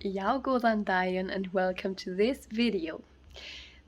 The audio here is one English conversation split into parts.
Diane, and welcome to this video.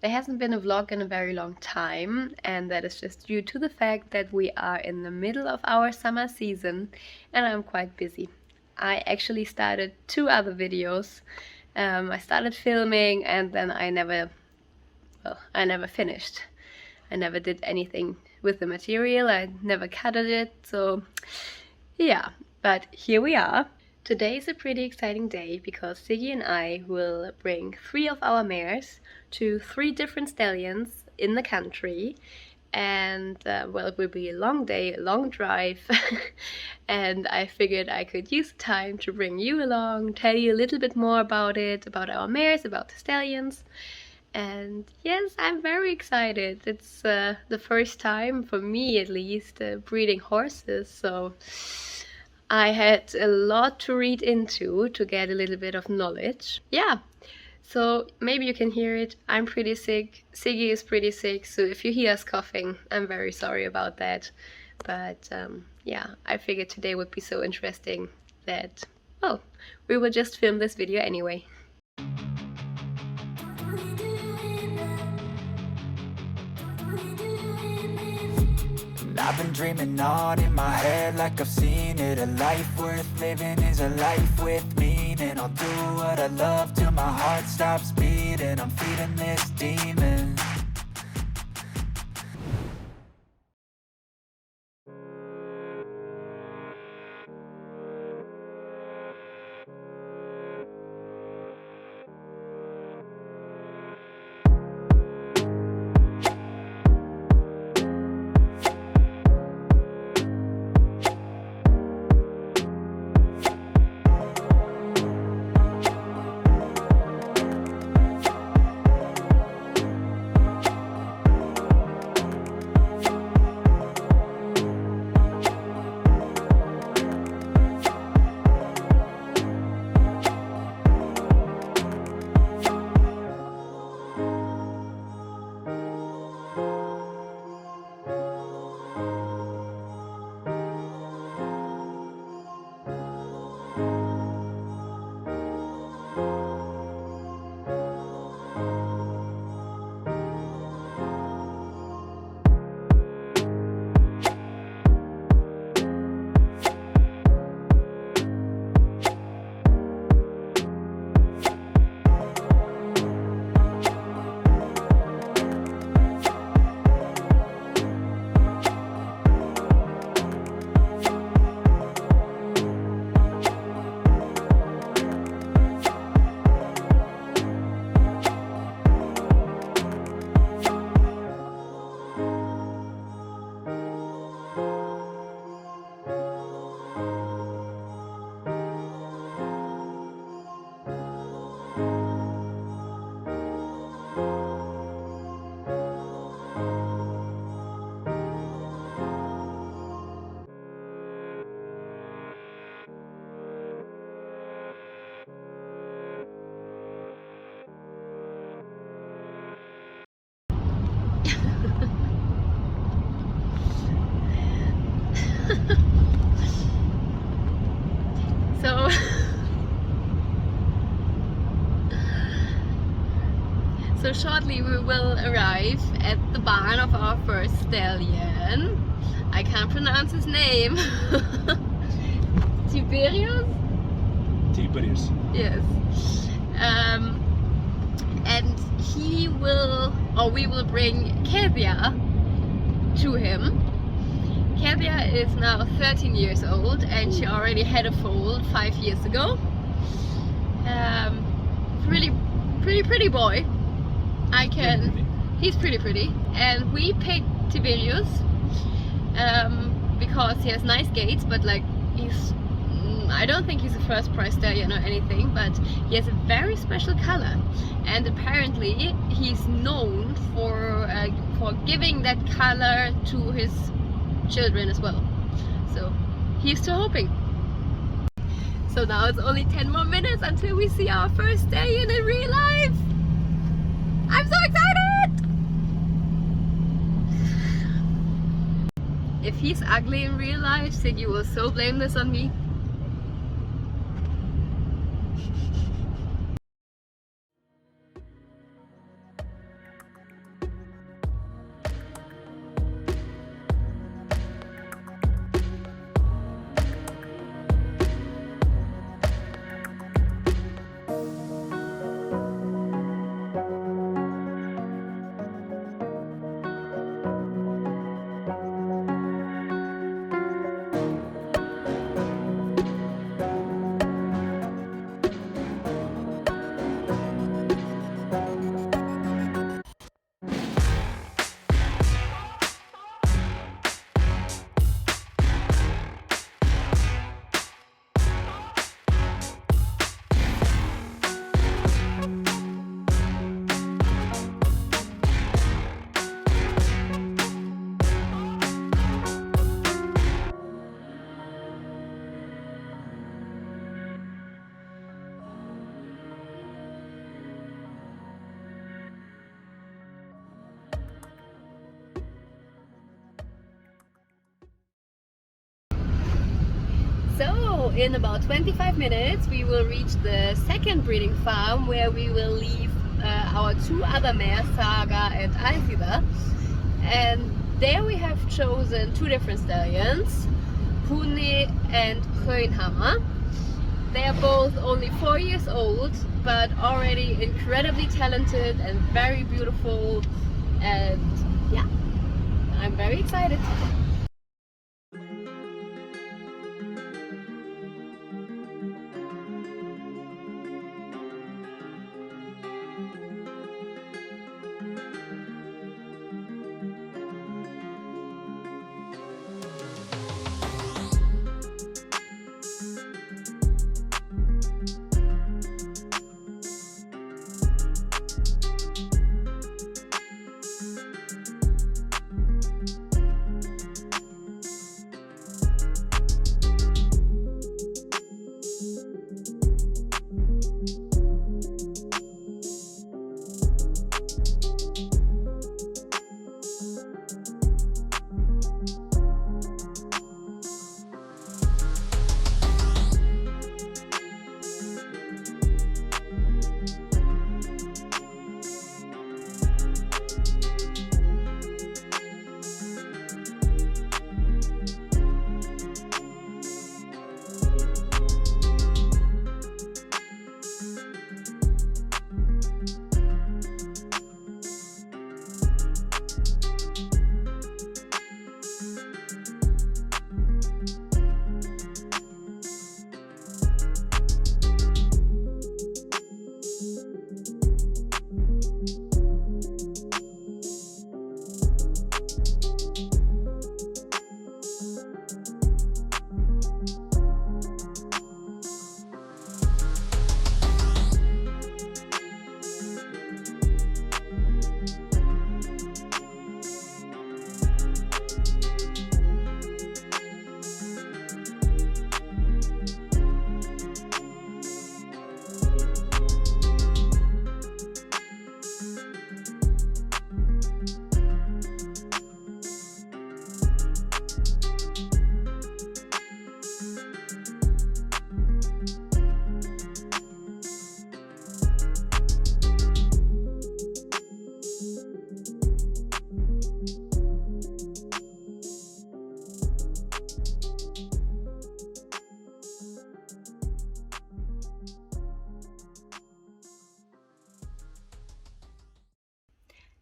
There hasn't been a vlog in a very long time, and that is just due to the fact that we are in the middle of our summer season and I'm quite busy. I actually started 2 other videos. I started filming and then I never finished. I never did anything with the material, I never cutted it, so yeah, but here we are. Today is a pretty exciting day because Siggy and I will bring 3 of our mares to 3 different stallions in the country, and well, it will be a long day, a long drive, and I figured I could use the time to bring you along, tell you a little bit more about it, about our mares, about the stallions. And yes, I'm very excited. It's the first time, for me at least, breeding horses, so I had a lot to read into to get a little bit of knowledge. Yeah, so maybe you can hear it. I'm pretty sick. Siggy is pretty sick, so if you hear us coughing, I'm very sorry about that. But yeah, I figured today would be so interesting that, well, we will just film this video anyway. I've been dreaming on in my head like I've seen it. A life worth living is a life with meaning. I'll do what I love till my heart stops beating. I'm feeding this demon. So shortly we will arrive at the barn of our first stallion. I can't pronounce his name. Tiberius? Tiberius. Yes. And he will, or we will bring Kezia to him. Kezia is now 13 years old and she already had a foal 5 years ago. Pretty boy. He's pretty pretty, and we picked Tiberius because he has nice gaits, but like I don't think he's a first prize stallion or anything, but he has a very special color, and apparently he's known for giving that color to his children as well. So he's still hoping. So now it's only 10 more minutes until we see our first stallion in real life. I'm so excited! If he's ugly in real life, Siggy will so blame this on me. So in about 25 minutes we will reach the second breeding farm, where we will leave our two other mares, Saga and Alfida. And there we have chosen two different stallions, Hune and Höhenhammer. They are both only 4 years old, but already incredibly talented and very beautiful, and yeah, I'm very excited.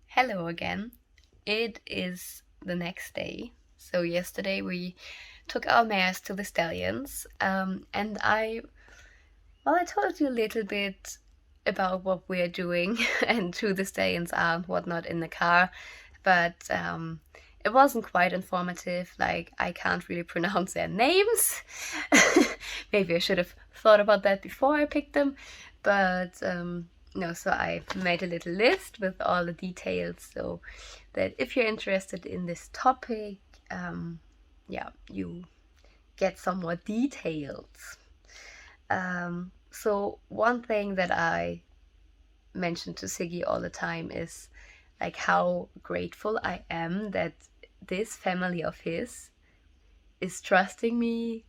Hello again. It is the next day. So yesterday we took our mares to the stallions, and I told you a little bit about what we're doing and who the stallions are and whatnot in the car, but it wasn't quite informative. Like, I can't really pronounce their names. Maybe I should have thought about that before I picked them, but no, so I made a little list with all the details, so that if you're interested in this topic, yeah, you get some more details. So one thing that I mention to Siggy all the time is like how grateful I am that this family of his is trusting me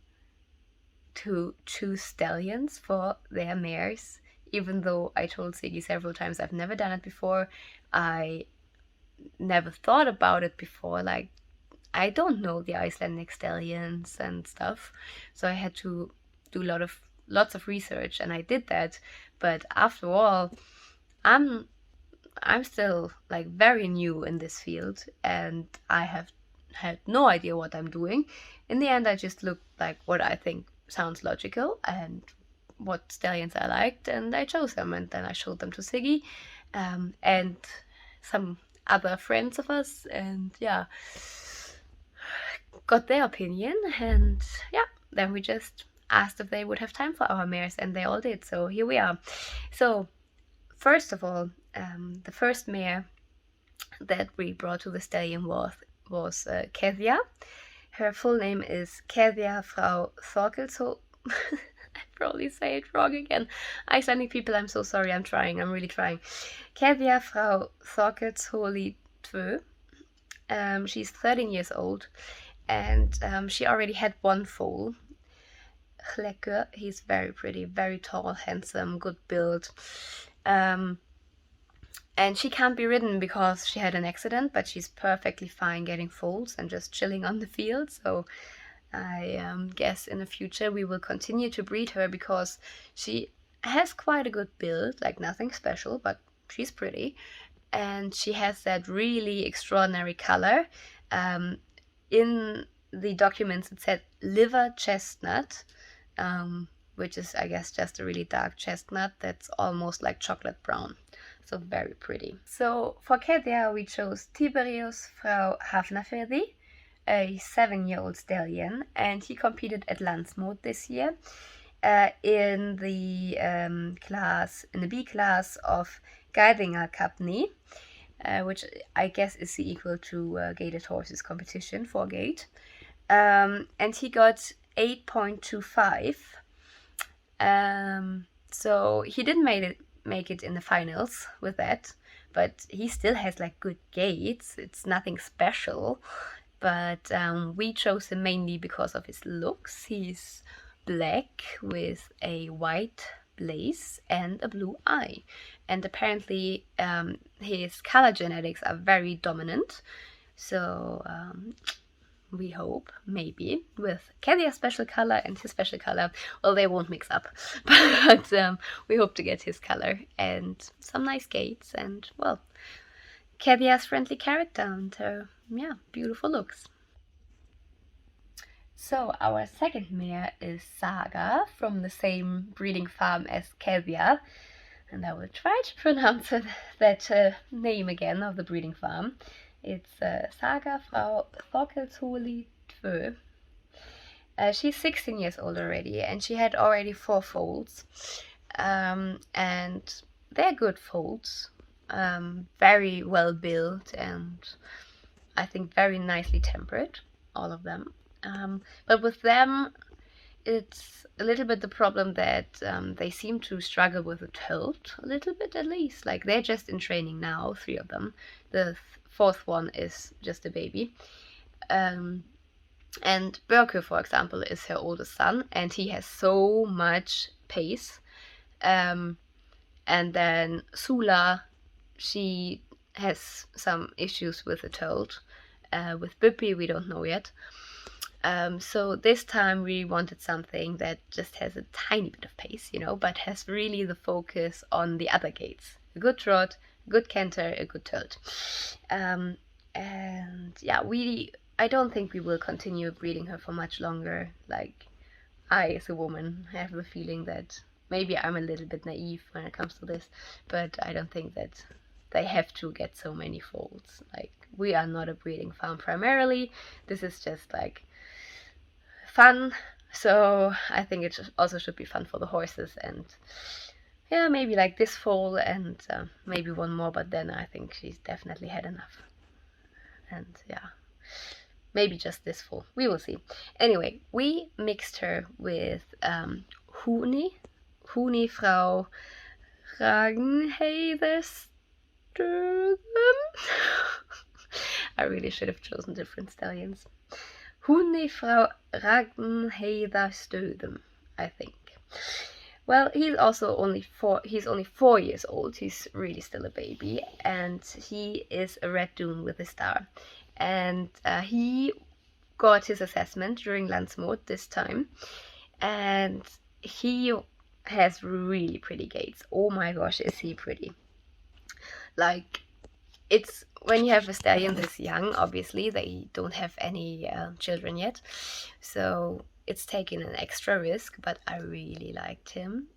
to choose stallions for their mares, even though I told Siggy several times I've never done it before. I never thought about it before. Like, I don't know the Icelandic stallions and stuff, so I had to do lots of research, and I did that. But after all, I'm still like very new in this field, and I have had no idea what I'm doing. In the end, I just looked like what I think sounds logical and what stallions I liked, and I chose them, and then I showed them to Siggy and some other friends of us, and yeah, got their opinion, and yeah, then we just asked if they would have time for our mares, and they all did, so here we are. So first of all, the first mare that we brought to the stallion was Keðja. Her full name is Keðja Frau Þorkelsho. I probably say it wrong again. Icelandic people, I'm so sorry. I'm really trying. Keðja Frau Þorkelsholi 2. She's 13 years old, and she already had one foal. Glekke. He's very pretty, very tall, handsome, good build. And she can't be ridden because she had an accident, but she's perfectly fine getting foals and just chilling on the field. So I guess in the future we will continue to breed her because she has quite a good build, like nothing special, but she's pretty. And she has that really extraordinary color. In the documents it said liver chestnut, which is, I guess, just a really dark chestnut that's almost like chocolate brown. So very pretty. So for Kedia we chose Tiberius Frau Hafnarfirði, a 7-year-old stallion, and he competed at Landsmode this year in the B class of Geithinger Company, which I guess is the equal to gaited horses competition for gait. And he got 8.25. So he didn't make it in the finals with that, but he still has like good gaits. It's nothing special, but we chose him mainly because of his looks. He's black with a white blaze and a blue eye, and apparently his color genetics are very dominant. So we hope, maybe, with Kedia's special color and his special color, well, they won't mix up, but we hope to get his color and some nice gaits and, well, Kedia's friendly character and her, beautiful looks. So our second mare is Saga from the same breeding farm as Kedia, and I will try to pronounce that name again of the breeding farm. It's Saga Frau Thorkelsholi Tvö. She's 16 years old already, and she had already 4 foals, and they're good foals, very well built, and I think very nicely tempered, all of them. But with them, it's a little bit the problem that they seem to struggle with the tilt, a little bit at least. Like, they're just in training now, 3 of them. The 4th one is just a baby. And Berke, for example, is her oldest son, and he has so much pace. And then Sula, she has some issues with the tilt. With Bippy, we don't know yet. So this time we wanted something that just has a tiny bit of pace, but has really the focus on the other gaits. A good trot, a good canter, a good tilt. And yeah, I don't think we will continue breeding her for much longer. Like, I, as a woman, have the feeling that maybe I'm a little bit naive when it comes to this, but I don't think that they have to get so many foals. Like, we are not a breeding farm primarily. This is just like fun, so I think it also should be fun for the horses. And yeah, maybe like this foal and maybe one more, but then I think she's definitely had enough. And yeah, maybe just this foal, we will see. Anyway, we mixed her with Huni Frau Ragnheiderstöðum. I really should have chosen different stallions. Huni Frau Ragnheiderstöðum, I think. Well, he's only 4 years old. He's really still a baby, and he is a red dune with a star. And he got his assessment during Landsmode this time, and he has really pretty gaits. Oh my gosh, is he pretty. Like, it's when you have a stallion this young, obviously they don't have any children yet, so it's taken an extra risk, but I really liked him.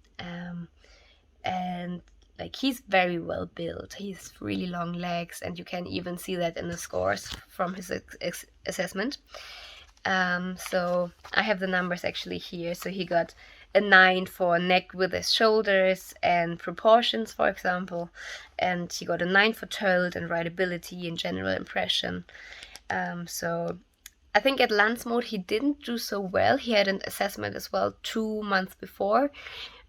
And like, he's very well built. He's really long legs, and you can even see that in the scores from his assessment. So I have the numbers actually here. So he got a 9 for neck with his shoulders and proportions, for example, and he got a 9 for tilt and rideability and general impression. So I think at Landsmode he didn't do so well. He had an assessment as well 2 months before,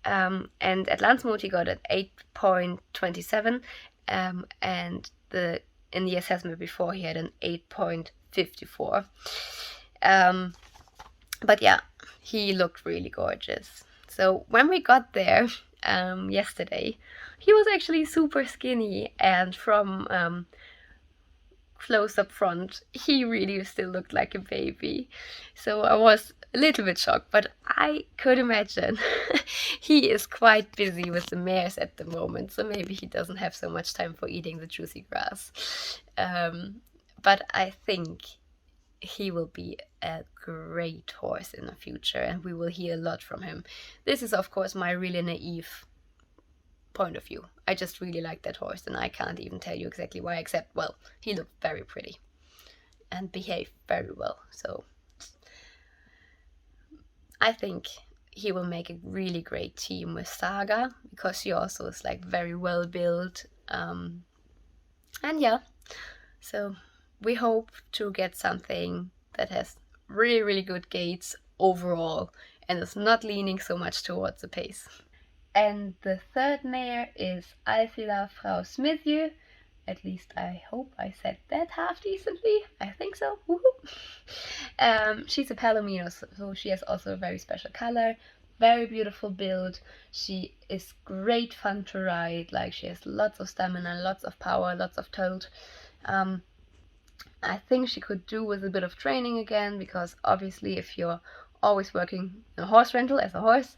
and at Landsmode he got an 8.27, and in the assessment before he had an 8.54. But yeah, he looked really gorgeous. So when we got there yesterday, he was actually super skinny, and from close up front, he really still looked like a baby. So I was a little bit shocked, but I could imagine he is quite busy with the mares at the moment, so maybe he doesn't have so much time for eating the juicy grass. But I think he will be a great horse in the future, and we will hear a lot from him. This is, of course, my really naive point of view. I just really like that horse, and I can't even tell you exactly why, except, well, he looked very pretty and behaved very well. So I think he will make a really great team with Saga, because she also is like very well built. And yeah, so we hope to get something that has really, really good gaits overall and is not leaning so much towards the pace. And the third mare is Alfila Frau Smithje. At least I hope I said that half decently. I think so. She's a Palomino, so she has also a very special color, very beautiful build. She is great fun to ride. Like, she has lots of stamina, lots of power, lots of told. I think she could do with a bit of training again, because obviously if you're always working in a horse rental as a horse,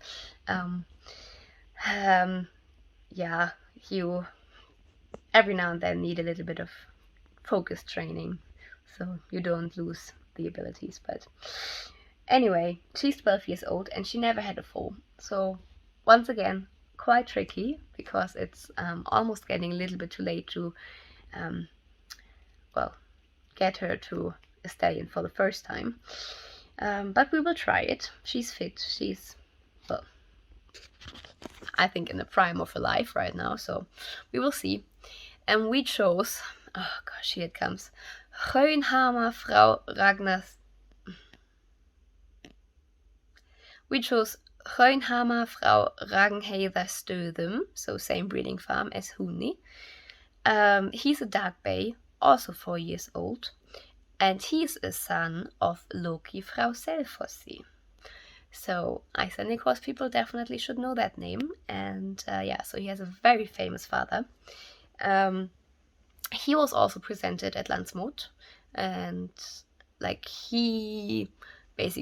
yeah, you every now and then need a little bit of focused training, so you don't lose the abilities. But anyway, she's 12 years old and she never had a foal, so once again quite tricky, because it's almost getting a little bit too late to well, get her to a stallion for the first time. But we will try it. She's fit. She's, well, I think in the prime of her life right now, so we will see. And we chose, oh gosh, here it comes, Geunhammer Frau Ragnars. We chose Geunhammer Frau Ragnheider Stöðum, so same breeding farm as Huni. He's a dark bay, also 4 years old, and he's a son of Loki Frau Selfossi. So Icelandic horse people definitely should know that name. And yeah, so he has a very famous father. He was also presented at Landsmot, and like he has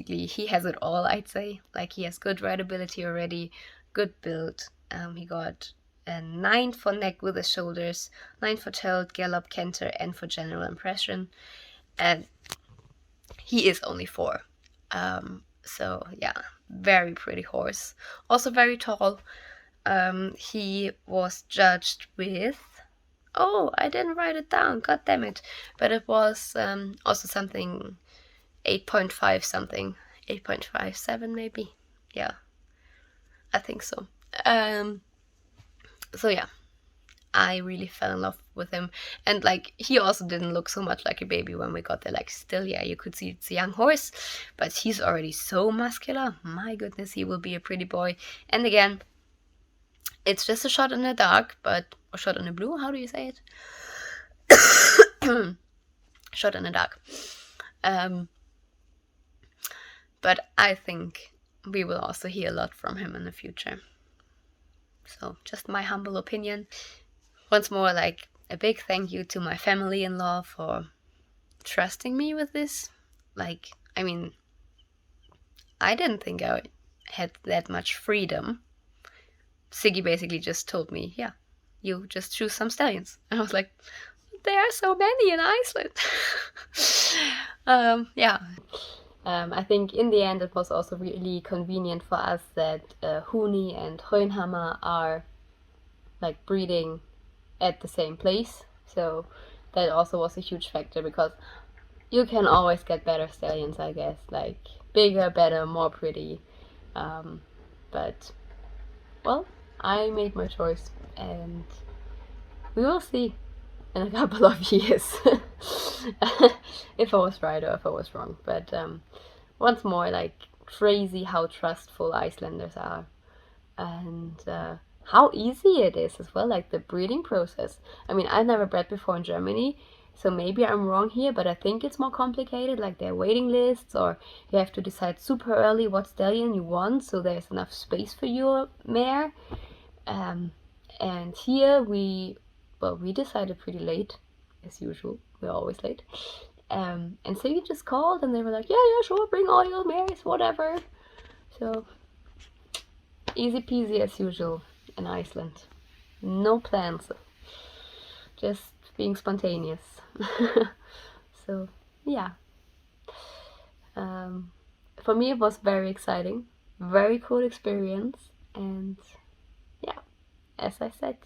it all, I'd say. Like, he has good rideability already, good build. He got a 9 for neck with his shoulders, 9 for tail, gallop, canter, and for general impression. And he is only 4. So yeah, very pretty horse. Also very tall. He was judged with, oh, I didn't write it down, god damn it. But it was also something 8.5 something, 8.57 maybe. Yeah, I think so. So yeah, I really fell in love with him. And like, he also didn't look so much like a baby when we got there. Like, still, yeah, you could see it's a young horse, but he's already so muscular. My goodness, he will be a pretty boy. And again, it's just a shot in the dark, but, or shot in the blue, how do you say it? Shot in the dark. But I think we will also hear a lot from him in the future. So just my humble opinion. Once more, like, a big thank you to my family-in-law for trusting me with this. Like, I mean, I didn't think I had that much freedom. Siggy basically just told me, yeah, you just choose some stallions. And I was like, there are so many in Iceland. Yeah. I think in the end it was also really convenient for us that Huni and Geunhammer are like breeding at the same place. So that also was a huge factor, because you can always get better stallions, I guess, like bigger, better, more pretty. But, well, I made my choice, and we will see in a couple of years if I was right or if I was wrong. But once more, like, crazy how trustful Icelanders are, and how easy it is as well, like the breeding process. I mean, I've never bred before in Germany, So maybe I'm wrong here, but I think it's more complicated, like there are waiting lists, or you have to decide super early what stallion you want so there's enough space for your mare. And here we decided pretty late, as usual. We're always late. And so you just called and they were like, yeah, sure, bring all your mares, whatever. So easy peasy as usual in Iceland. No plans, just being spontaneous. So yeah, for me it was very exciting, very cool experience, and yeah, as I said,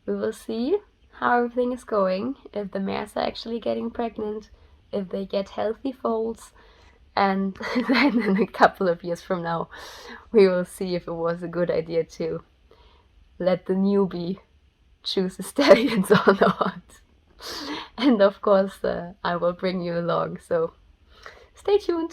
we will see how everything is going, if the mares are actually getting pregnant, if they get healthy foals, and then in a couple of years from now we will see if it was a good idea to let the newbie choose the stallions or not. And of course I will bring you along, so stay tuned.